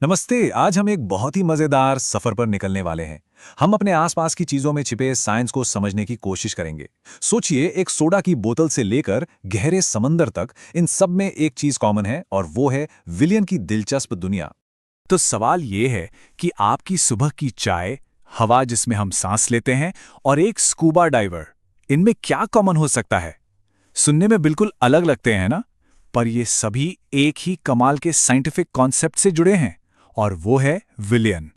नमस्ते। आज हम एक बहुत ही मजेदार सफर पर निकलने वाले हैं। हम अपने आसपास की चीजों में छिपे साइंस को समझने की कोशिश करेंगे। सोचिए, एक सोडा की बोतल से लेकर गहरे समंदर तक इन सब में एक चीज कॉमन है और वो है विलियन की दिलचस्प दुनिया। तो सवाल ये है कि आपकी सुबह की चाय, हवा जिसमें हम सांस लेते हैं और एक स्कूबा डाइवर, इनमें क्या कॉमन हो सकता है? सुनने में बिल्कुल अलग लगते हैं ना? पर ये सभी एक ही कमाल के साइंटिफिक कॉन्सेप्ट से जुड़े हैं और वो है विलियन।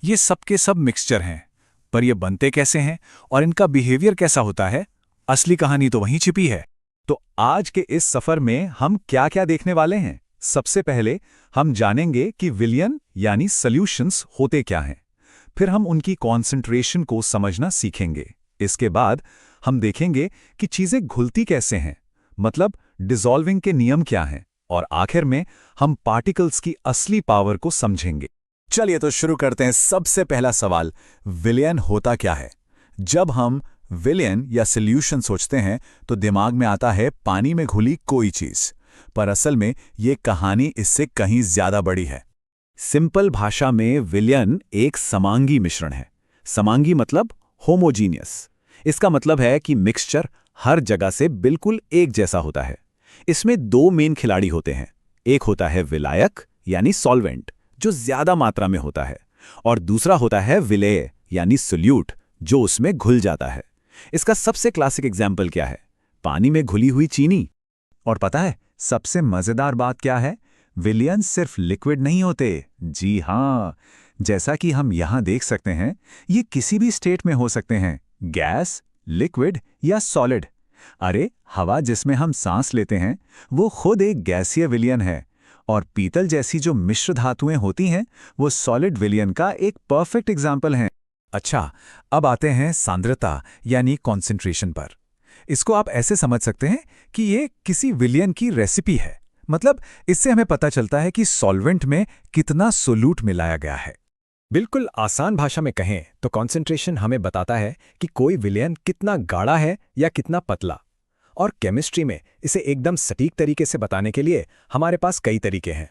ये सब के सब मिक्सचर हैं, पर ये बनते कैसे हैं और इनका बिहेवियर कैसा होता है? असली कहानी तो वहीं छिपी है। तो आज के इस सफर में हम क्या-क्या देखने वाले हैं? सबसे पहले हम जानेंगे कि विलियन यानी सॉल्यूशंस होते क्या हैं। फिर हम उनकी कॉन्सेंट्रेशन को समझना सीखेंगे। इसके बाद हम देखेंगे कि चीजें घुलती कैसे हैं, मतलब डिसॉल्विंग के नियम क्या हैं, और आखिर में हम पार्टिकल्स की असली पावर को समझेंगे। चलिए तो शुरू करते हैं। सबसे पहला सवाल, विलियन होता क्या है? जब हम विलियन या सॉल्यूशन सोचते हैं तो दिमाग में आता है पानी में घुली कोई चीज। पर असल में ये कहानी इससे कहीं ज्यादा बड़ी है। सिंपल भाषा में विलियन एक समांगी मिश्रण है। समांगी मतलब होमोजीनियस। इसका मतलब है कि मिक्सचर हर जगह से बिल्कुल एक जैसा होता है। इसमें दो मेन खिलाड़ी होते हैं। एक होता है विलायक यानी सॉल्वेंट, जो ज्यादा मात्रा में होता है, और दूसरा होता है विलेय यानी सोल्यूट, जो उसमें घुल जाता है। इसका सबसे क्लासिक एग्जाम्पल क्या है? पानी में घुली हुई चीनी। और पता है सबसे मजेदार बात क्या है? विलियन सिर्फ लिक्विड नहीं होते। जी हाँ, जैसा कि हम यहां देख सकते हैं, ये किसी भी स्टेट में हो सकते हैं, गैस, लिक्विड या सॉलिड। अरे, हवा जिसमें हम सांस लेते हैं वो खुद एक गैसीय विलियन है, और पीतल जैसी जो मिश्र धातुएं होती हैं वो सॉलिड विलियन का एक परफेक्ट एग्जाम्पल हैं। अच्छा, अब आते हैं सांद्रता यानी कॉन्सेंट्रेशन पर। इसको आप ऐसे समझ सकते हैं कि ये किसी विलियन की रेसिपी है। मतलब इससे हमें पता चलता है कि सॉल्वेंट में कितना सोल्यूट मिलाया गया है। बिल्कुल आसान भाषा में कहें तो कॉन्सेंट्रेशन हमें बताता है कि कोई विलयन कितना गाढ़ा है या कितना पतला। और केमिस्ट्री में इसे एकदम सटीक तरीके से बताने के लिए हमारे पास कई तरीके हैं।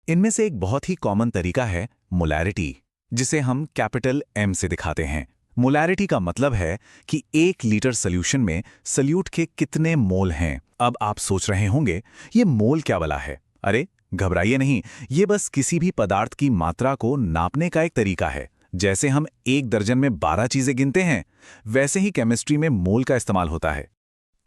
इनमें से एक बहुत ही कॉमन तरीका है मोलैरिटी, जिसे हम कैपिटल एम से दिखाते हैं। मोलैरिटी का मतलब है कि 1 लीटर सॉल्यूशन में सॉल्यूट के कितने मोल हैं। अब आप सोच रहे होंगे ये मोल क्या वाला है? अरे घबराइए नहीं, ये बस किसी भी पदार्थ की मात्रा को नापने का एक तरीका है। जैसे हम 1 दर्जन में 12 चीजें गिनते हैं, वैसे ही केमिस्ट्री में मोल का इस्तेमाल होता है।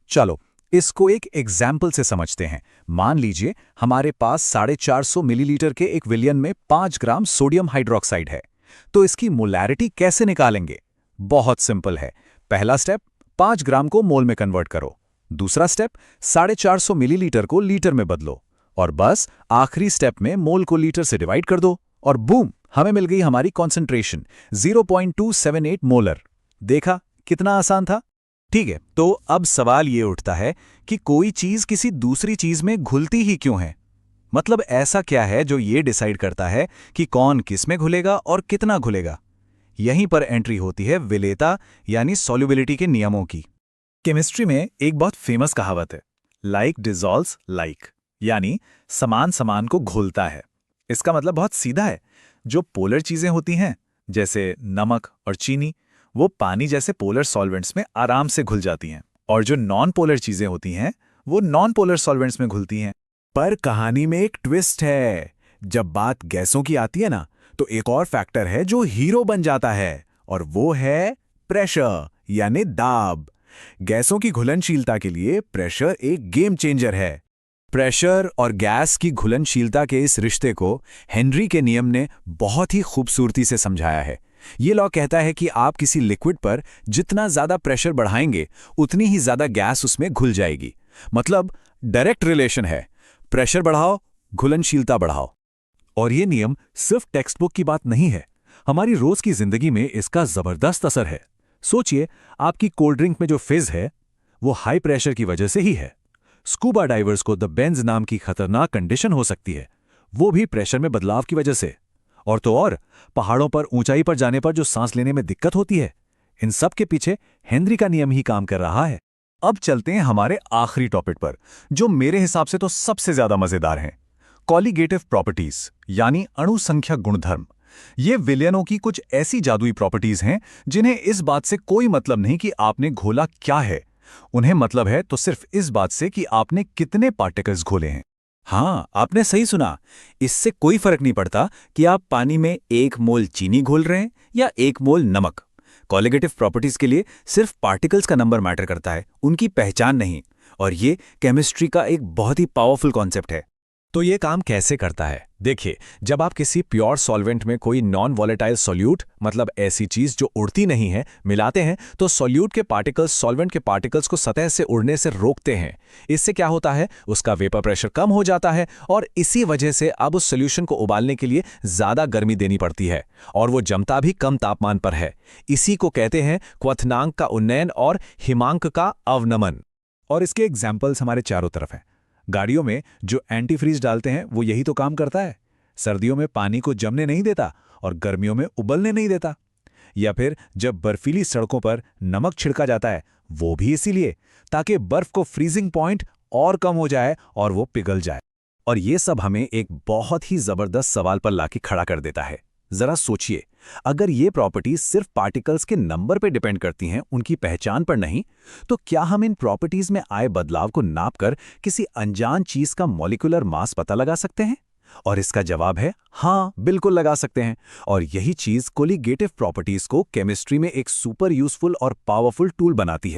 चलो इसको एक एग्जाम्पल से समझते हैं। मान लीजिए हमारे पास 450 मिलीलीटर के एक विलियन में 5 ग्राम सोडियम हाइड्रोक्साइड है। तो इसकी मोलैरिटी कैसे निकालेंगे? बहुत सिंपल है। पहला स्टेप, 5 ग्राम को मोल में कन्वर्ट करो। दूसरा स्टेप, 450 मिलीलीटर को लीटर में बदलो। और बस आखिरी स्टेप में मोल को लीटर से डिवाइड कर दो, और बूम, हमें मिल गई हमारी कॉन्सेंट्रेशन 0.278 मोलर। देखा कितना आसान था? ठीक है, तो अब सवाल ये उठता है कि कोई चीज किसी दूसरी चीज में घुलती ही क्यों है? मतलब ऐसा क्या है जो ये डिसाइड करता है कि कौन किस में घुलेगा और कितना घुलेगा? यहीं पर एंट्री होती है विलेयता यानी सॉल्युबिलिटी के नियमों की। केमिस्ट्री में एक बहुत फेमस कहावत है, लाइक डिसॉल्व्स लाइक, यानी समान समान को घुलता है। इसका मतलब बहुत सीधा है। जो पोलर चीजें होती हैं, जैसे नमक और चीनी, वो पानी जैसे पोलर सॉल्वेंट्स में आराम से घुल जाती हैं, और जो नॉन पोलर चीजें होती हैं वो नॉन पोलर सॉल्वेंट्स में घुलती हैं। पर कहानी में एक ट्विस्ट है। जब बात गैसों की आती है ना, तो एक और फैक्टर है जो हीरो बन जाता है, और वो है प्रेशर यानी दाब। गैसों की घुलनशीलता के लिए प्रेशर एक गेम चेंजर है। प्रेशर और गैस की घुलनशीलता के इस रिश्ते को हेनरी के नियम ने बहुत ही खूबसूरती से समझाया है। ये लॉ कहता है कि आप किसी लिक्विड पर जितना ज्यादा प्रेशर बढ़ाएंगे, उतनी ही ज्यादा गैस उसमें घुल जाएगी। मतलब डायरेक्ट रिलेशन है, प्रेशर बढ़ाओ, घुलनशीलता बढ़ाओ। और ये नियम सिर्फ टेक्स्ट बुक की बात नहीं है, हमारी रोज की जिंदगी में इसका जबरदस्त असर है। सोचिए, आपकी कोल्ड ड्रिंक में जो फिज है, वो हाई प्रेशर की वजह से ही है। स्कूबा डाइवर्स को द बेंज नाम की खतरनाक कंडीशन हो सकती है, वो भी प्रेशर में बदलाव की वजह से। और तो और, पहाड़ों पर ऊंचाई पर जाने पर जो सांस लेने में दिक्कत होती है, इन सब के पीछे हेनरी का नियम ही काम कर रहा है। अब चलते हैं हमारे आखिरी टॉपिक पर, जो मेरे हिसाब से तो सबसे ज्यादा मजेदार है। कॉलिगेटिव प्रॉपर्टीज यानी अणु संख्या गुणधर्म। ये विलयनों की कुछ ऐसी जादुई प्रॉपर्टीज हैं जिन्हें इस बात से कोई मतलब नहीं कि आपने घोला क्या है। उन्हें मतलब है तो सिर्फ इस बात से कि आपने कितने पार्टिकल्स घोले हैं। हाँ, आपने सही सुना। इससे कोई फर्क नहीं पड़ता कि आप पानी में 1 मोल चीनी घोल रहे हैं या 1 मोल नमक। कॉलिगेटिव प्रॉपर्टीज के लिए सिर्फ पार्टिकल्स का नंबर मैटर करता है, उनकी पहचान नहीं। और ये केमिस्ट्री का एक बहुत ही पावरफुल कॉन्सेप्ट है। तो ये काम कैसे करता है? देखिए, जब आप किसी प्योर सॉल्वेंट में कोई नॉन वॉलेटाइल सॉल्यूट, मतलब ऐसी चीज जो उड़ती नहीं है, मिलाते हैं तो सॉल्यूट के पार्टिकल्स सॉल्वेंट के पार्टिकल्स को सतह से उड़ने से रोकते हैं। इससे क्या होता है, उसका वेपर प्रेशर कम हो जाता है और इसी वजह से अब उस सॉल्यूशन को उबालने के लिए ज्यादा गर्मी देनी पड़ती है और वो जमता भी कम तापमान पर है। इसी को कहते हैं क्वथनांक का उन्नयन और हिमांक का अवनमन। और इसके एग्जाम्पल्स हमारे चारों तरफ हैं। गाड़ियों में जो एंटी फ्रीज डालते हैं वो यही तो काम करता है। सर्दियों में पानी को जमने नहीं देता और गर्मियों में उबलने नहीं देता। या फिर जब बर्फीली सड़कों पर नमक छिड़का जाता है, वो भी इसीलिए, ताकि बर्फ को फ्रीजिंग पॉइंट और कम हो जाए और वो पिघल जाए। और ये सब हमें एक बहुत ही जबरदस्त सवाल पर लाके खड़ा कर देता है। जरा सोचिए, अगर ये प्रॉपर्टीज सिर्फ पार्टिकल्स के नंबर पे डिपेंड करती हैं, उनकी पहचान पर नहीं, तो क्या हम इन प्रॉपर्टीज में आए बदलाव को नापकर किसी अनजान चीज का मॉलिक्यूलर मास पता लगा सकते हैं? और इसका जवाब है हाँ, बिल्कुल लगा सकते हैं। और यही चीज कोलिगेटिव प्रॉपर्टीज को केमिस्ट्री में एक सुपर यूजफुल और पावरफुल टूल बनाती है।